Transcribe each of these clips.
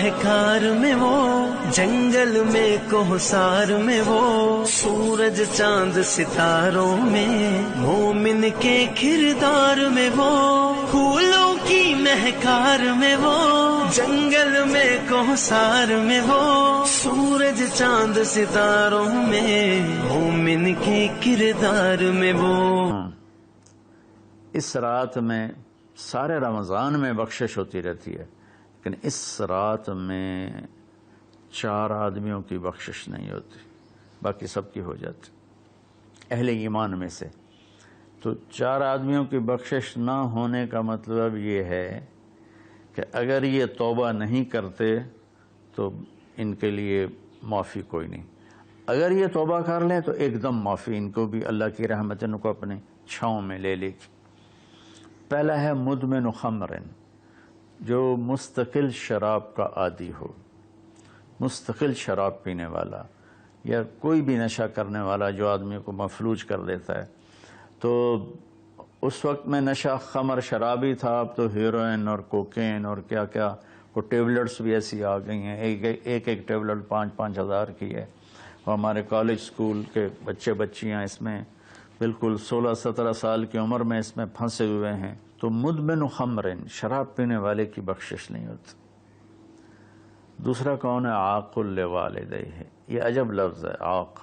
شہکار میں وہ، جنگل میں کوہسار میں وہ، سورج چاند ستاروں میں، مومن کے کردار میں وہ، پھولوں کی مہکار میں وہ، جنگل میں کوہسار میں وہ، سورج چاند ستاروں میں، مومن کے کردار میں وہ۔ اس رات میں سارے رمضان میں بخشش ہوتی رہتی ہے، لیکن اس رات میں 4 آدمیوں کی بخشش نہیں ہوتی، باقی سب کی ہو جاتی اہل ایمان میں سے۔ تو 4 آدمیوں کی بخشش نہ ہونے کا مطلب یہ ہے کہ اگر یہ توبہ نہیں کرتے تو ان کے لیے معافی کوئی نہیں، اگر یہ توبہ کر لیں تو ایک دم معافی، ان کو بھی اللہ کی رحمت ان کو اپنے چھاؤں میں لے لے گی۔ پہلا ہے مدمن خمر، جو مستقل شراب کا عادی ہو، مستقل شراب پینے والا یا کوئی بھی نشہ کرنے والا جو آدمی کو مفلوج کر دیتا ہے۔ تو اس وقت میں نشہ خمر شرابی تھا، اب تو ہیروئن اور کوکین اور کیا کیا وہ ٹیبلٹس بھی ایسی آ گئی ہیں، ایک ٹیبلٹ 5-5 ہزار کی ہے، اور ہمارے کالج سکول کے بچے بچیاں اس میں بالکل 16-17 سال کی عمر میں اس میں پھنسے ہوئے ہیں۔ تو مدمن خمرن، شراب پینے والے کی بخشش نہیں ہوتی۔ دوسرا کون ہے؟ عاق لوالدیہ، یہ عجب لفظ ہے عاق۔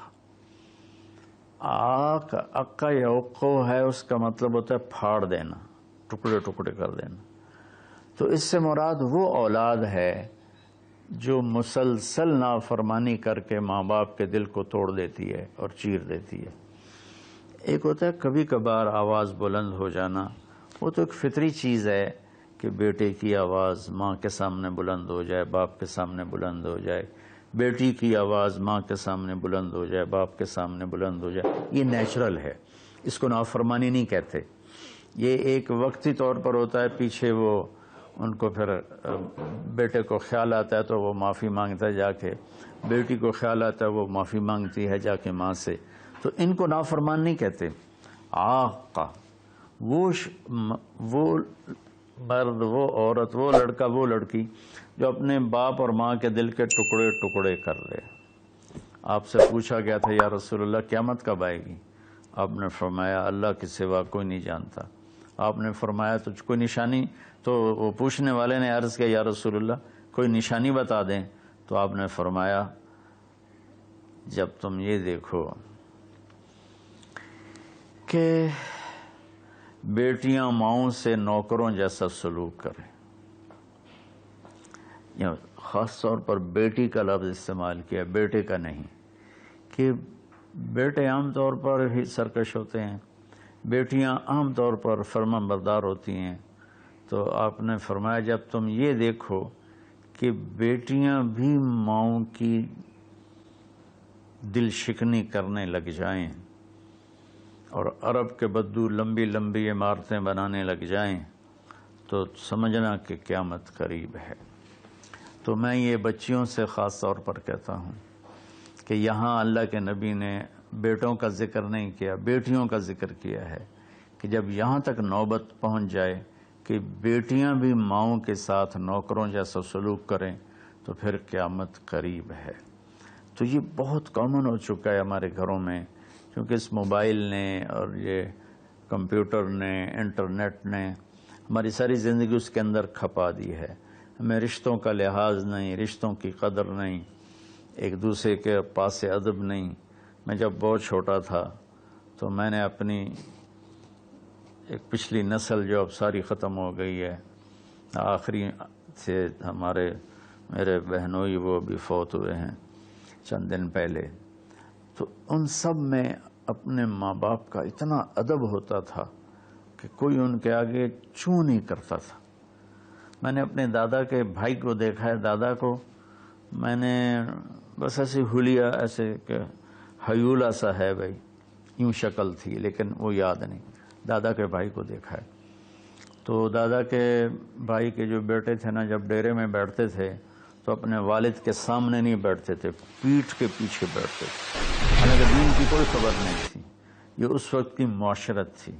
عاق عقا یا عقو ہے، اس کا مطلب ہوتا ہے پھاڑ دینا، ٹکڑے ٹکڑے کر دینا۔ تو اس سے مراد وہ اولاد ہے جو مسلسل نافرمانی کر کے ماں باپ کے دل کو توڑ دیتی ہے اور چیر دیتی ہے۔ ایک ہوتا ہے کبھی کبھار آواز بلند ہو جانا، وہ تو ایک فطری چیز ہے کہ بیٹے کی آواز ماں کے سامنے بلند ہو جائے، باپ کے سامنے بلند ہو جائے، بیٹی کی آواز ماں کے سامنے بلند ہو جائے، باپ کے سامنے بلند ہو جائے، یہ نیچرل ہے، اس کو نافرمانی نہیں کہتے۔ یہ ایک وقتی طور پر ہوتا ہے، پیچھے وہ ان کو پھر بیٹے کو خیال آتا ہے تو وہ معافی مانگتا ہے جا کے، بیٹی کو خیال آتا ہے وہ معافی مانگتی ہے جا کے ماں سے، تو ان کو نافرمان نہیں کہتے۔ عاقہ وہ مرد، وہ عورت، وہ لڑکا، وہ لڑکی جو اپنے باپ اور ماں کے دل کے ٹکڑے ٹکڑے کر دے۔ آپ سے پوچھا گیا تھا یا رسول اللہ قیامت کب آئے گی؟ آپ نے فرمایا اللہ کے سوا کوئی نہیں جانتا۔ آپ نے فرمایا تو کوئی نشانی؟ تو وہ پوچھنے والے نے عرض کیا یا رسول اللہ کوئی نشانی بتا دیں، تو آپ نے فرمایا جب تم یہ دیکھو کہ بیٹیاں ماؤں سے نوکروں جیسا سلوک کریں، یا خاص طور پر بیٹی کا لفظ استعمال کیا، بیٹے کا نہیں، کہ بیٹے عام طور پر ہی سرکش ہوتے ہیں، بیٹیاں عام طور پر فرمانبردار ہوتی ہیں۔ تو آپ نے فرمایا جب تم یہ دیکھو کہ بیٹیاں بھی ماؤں کی دل شکنی کرنے لگ جائیں اور عرب کے بدو لمبی لمبی عمارتیں بنانے لگ جائیں، تو سمجھنا کہ قیامت قریب ہے۔ تو میں یہ بچیوں سے خاص طور پر کہتا ہوں کہ یہاں اللہ کے نبی نے بیٹوں کا ذکر نہیں کیا، بیٹیوں کا ذکر کیا ہے، کہ جب یہاں تک نوبت پہنچ جائے کہ بیٹیاں بھی ماؤں کے ساتھ نوکروں جیسا سلوک کریں تو پھر قیامت قریب ہے۔ تو یہ بہت کامن ہو چکا ہے ہمارے گھروں میں، کیونکہ اس موبائل نے اور یہ کمپیوٹر نے، انٹرنیٹ نے ہماری ساری زندگی اس کے اندر کھپا دی ہے۔ ہمیں رشتوں کا لحاظ نہیں، رشتوں کی قدر نہیں، ایک دوسرے کے پاس ادب نہیں۔ میں جب بہت چھوٹا تھا تو میں نے اپنی ایک پچھلی نسل جو اب ساری ختم ہو گئی ہے، آخری سے میرے بہنوئی وہ بھی فوت ہوئے ہیں چند دن پہلے، تو ان سب میں اپنے ماں باپ کا اتنا ادب ہوتا تھا کہ کوئی ان کے آگے چوں نہیں کرتا تھا۔ میں نے اپنے دادا کے بھائی کو دیکھا ہے، دادا کو میں نے بس ایسے حلیہ، ایسے کہ ہیولا سا ہے بھائی، یوں شکل تھی لیکن وہ یاد نہیں، دادا کے بھائی کو دیکھا ہے۔ تو دادا کے بھائی کے جو بیٹے تھے نا، جب ڈیرے میں بیٹھتے تھے تو اپنے والد کے سامنے نہیں بیٹھتے تھے، پیٹھ کے پیچھے بیٹھتے تھے، حالانکہ دین کی کوئی خبر نہیں تھی۔ یہ اس وقت کی معاشرت تھی،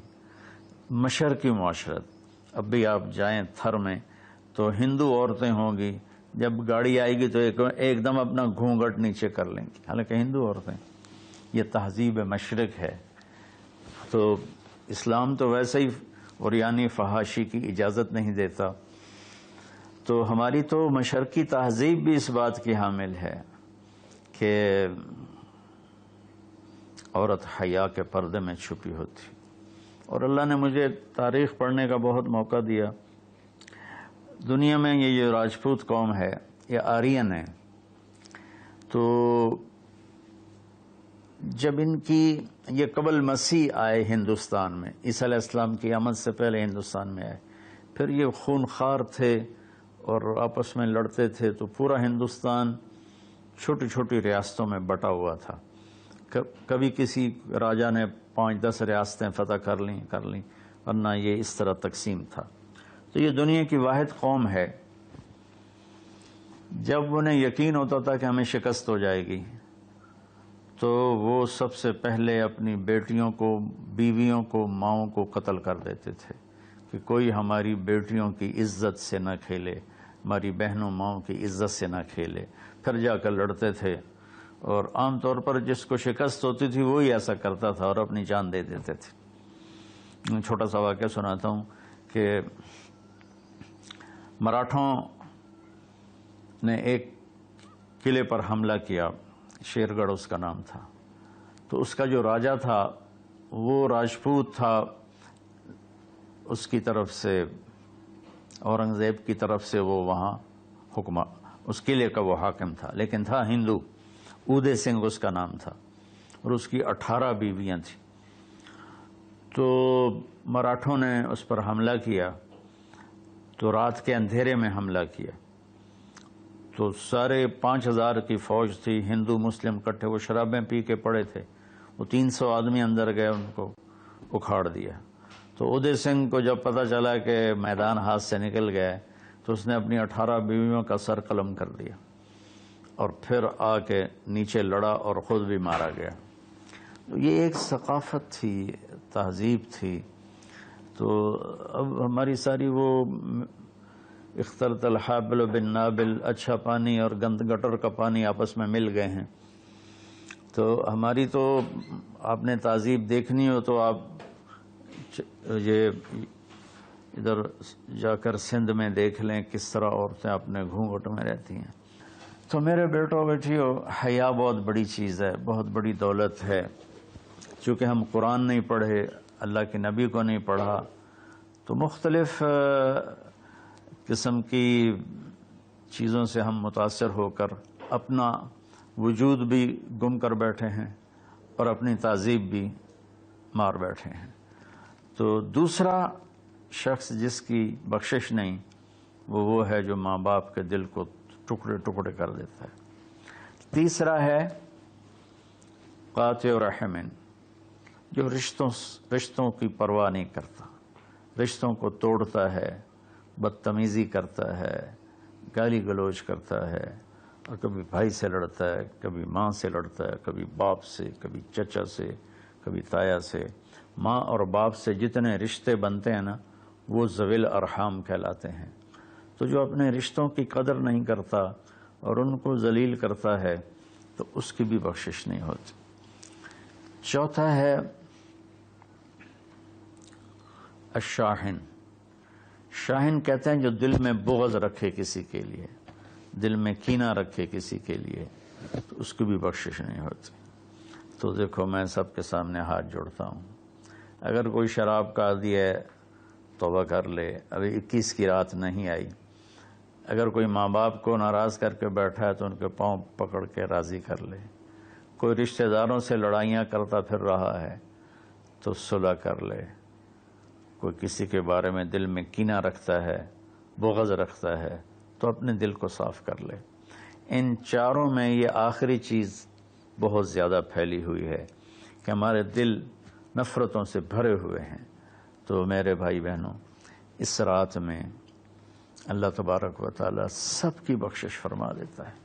مشرقی معاشرت۔ اب بھی آپ جائیں تھر میں تو ہندو عورتیں ہوں گی جب گاڑی آئے گی تو ایک دم اپنا گھونگھٹ نیچے کر لیں گی، حالانکہ ہندو عورتیں. یہ تہذیب مشرق ہے. تو اسلام تو ویسے ہی عریانی فحاشی کی اجازت نہیں دیتا. تو ہماری تو مشرقی تہذیب بھی اس بات کی حامل ہے کہ عورت حیا کے پردے میں چھپی ہوتی. اور اللہ نے مجھے تاریخ پڑھنے کا بہت موقع دیا. دنیا میں یہ جو راجپوت قوم ہے یہ آرین ہے. تو جب ان کی یہ قبل مسیح آئے ہندوستان میں، عیسیٰ علیہ السلام کی آمد سے پہلے ہندوستان میں آئے، پھر یہ خونخوار تھے اور آپس میں لڑتے تھے. تو پورا ہندوستان چھوٹی چھوٹی ریاستوں میں بٹا ہوا تھا. کبھی کسی راجا نے 5-10 ریاستیں فتح کر لیں ورنہ یہ اس طرح تقسیم تھا. تو یہ دنیا کی واحد قوم ہے. جب انہیں یقین ہوتا تھا کہ ہمیں شکست ہو جائے گی تو وہ سب سے پہلے اپنی بیٹیوں کو، بیویوں کو، ماؤں کو قتل کر دیتے تھے کہ کوئی ہماری بیٹیوں کی عزت سے نہ کھیلے، ہماری بہنوں ماؤں کی عزت سے نہ کھیلے. پھر جا کر لڑتے تھے. اور عام طور پر جس کو شکست ہوتی تھی وہی ایسا کرتا تھا اور اپنی جان دے دیتے تھے. چھوٹا سا واقعہ سناتا ہوں کہ مراٹھوں نے ایک قلعے پر حملہ کیا، شیر گڑھ اس کا نام تھا. تو اس کا جو راجا تھا وہ راجپوت تھا، اس کی طرف سے اورنگزیب کی طرف سے وہ وہاں اس قلعے کا وہ حاکم تھا، لیکن تھا ہندو. اودے سنگھ اس کا نام تھا اور اس کی 18 بیویاں تھیں. تو مراٹھوں نے اس پر حملہ کیا. تو رات کے اندھیرے میں حملہ کیا. تو سارے 5000 کی فوج تھی، ہندو مسلم کٹھے، وہ شرابیں پی کے پڑے تھے. وہ 300 آدمی اندر گئے، ان کو اکھاڑ دیا. تو اودے سنگھ کو جب پتہ چلا کہ میدان ہاتھ سے نکل گئے تو اس نے اپنی 18 بیویوں کا سر قلم کر دیا اور پھر آ کے نیچے لڑا اور خود بھی مارا گیا. تو یہ ایک ثقافت تھی، تہذیب تھی. تو اب ہماری ساری وہ اختلط الحابل بالنابل، اچھا پانی اور گند گٹر کا پانی آپس میں مل گئے ہیں. تو ہماری تو آپ نے تہذیب دیکھنی ہو تو آپ یہ ادھر جا کر سندھ میں دیکھ لیں کس طرح عورتیں اپنے گھونگھٹ میں رہتی ہیں. تو میرے بیٹوں بیٹیوں، حیا بہت بڑی چیز ہے، بہت بڑی دولت ہے. چونکہ ہم قرآن نہیں پڑھے، اللہ کے نبی کو نہیں پڑھا، تو مختلف قسم کی چیزوں سے ہم متاثر ہو کر اپنا وجود بھی گم کر بیٹھے ہیں اور اپنی تہذیب بھی مار بیٹھے ہیں. تو دوسرا شخص جس کی بخشش نہیں وہ ہے جو ماں باپ کے دل کو ٹکڑے ٹکڑے کر دیتا ہے. تیسرا ہے قاطع رحم، جو رشتوں کی پرواہ نہیں کرتا، رشتوں کو توڑتا ہے، بدتمیزی کرتا ہے، گالی گلوچ کرتا ہے، اور کبھی بھائی سے لڑتا ہے، کبھی ماں سے لڑتا ہے، کبھی باپ سے، کبھی چچا سے، کبھی تایا سے. ماں اور باپ سے جتنے رشتے بنتے ہیں نا وہ ذوی الارحام کہلاتے ہیں. تو جو اپنے رشتوں کی قدر نہیں کرتا اور ان کو ذلیل کرتا ہے تو اس کی بھی بخشش نہیں ہوتی. چوتھا ہے الشاحن. شاحن کہتے ہیں جو دل میں بغض رکھے کسی کے لیے، دل میں کینہ رکھے کسی کے لیے، تو اس کی بھی بخشش نہیں ہوتی. تو دیکھو میں سب کے سامنے ہاتھ جوڑتا ہوں، اگر کوئی شراب کا عادی ہے توبہ کر لے، ابھی 21 کی رات نہیں آئی. اگر کوئی ماں باپ کو ناراض کر کے بیٹھا ہے تو ان کے پاؤں پکڑ کے راضی کر لے. کوئی رشتہ داروں سے لڑائیاں کرتا پھر رہا ہے تو صلح کر لے. کوئی کسی کے بارے میں دل میں کینہ رکھتا ہے، بغض رکھتا ہے تو اپنے دل کو صاف کر لے. ان چاروں میں یہ آخری چیز بہت زیادہ پھیلی ہوئی ہے کہ ہمارے دل نفرتوں سے بھرے ہوئے ہیں. تو میرے بھائی بہنوں، اس رات میں اللہ تبارک و تعالی سب کی بخشش فرما دیتا ہے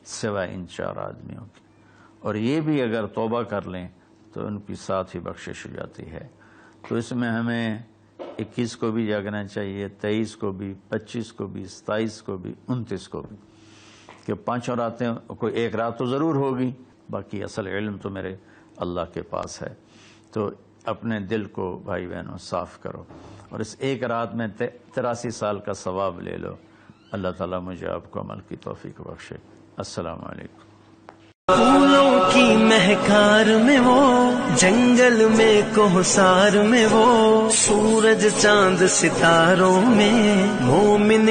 سوائے ان 4 آدمیوں کی. اور یہ بھی اگر توبہ کر لیں تو ان کی ساتھ ہی بخشش ہو جاتی ہے. تو اس میں ہمیں 21 کو بھی جاگنا چاہیے، 23 کو بھی، 25 کو بھی، 27 کو بھی، 29 کو بھی، کہ 5 راتیں، کوئی ایک رات تو ضرور ہوگی، باقی اصل علم تو میرے اللہ کے پاس ہے۔ تو اپنے دل کو بھائی بہنوں صاف کرو، اور اس ایک رات میں 83 سال کا ثواب لے لو۔ اللہ تعالیٰ مجھے آپ کو عمل کی توفیق بخشے۔ السلام علیکم۔ پھولوں کی مہکار میں وہ، جنگل میں کوہسار میں وہ، سورج چاند ستاروں میں مومن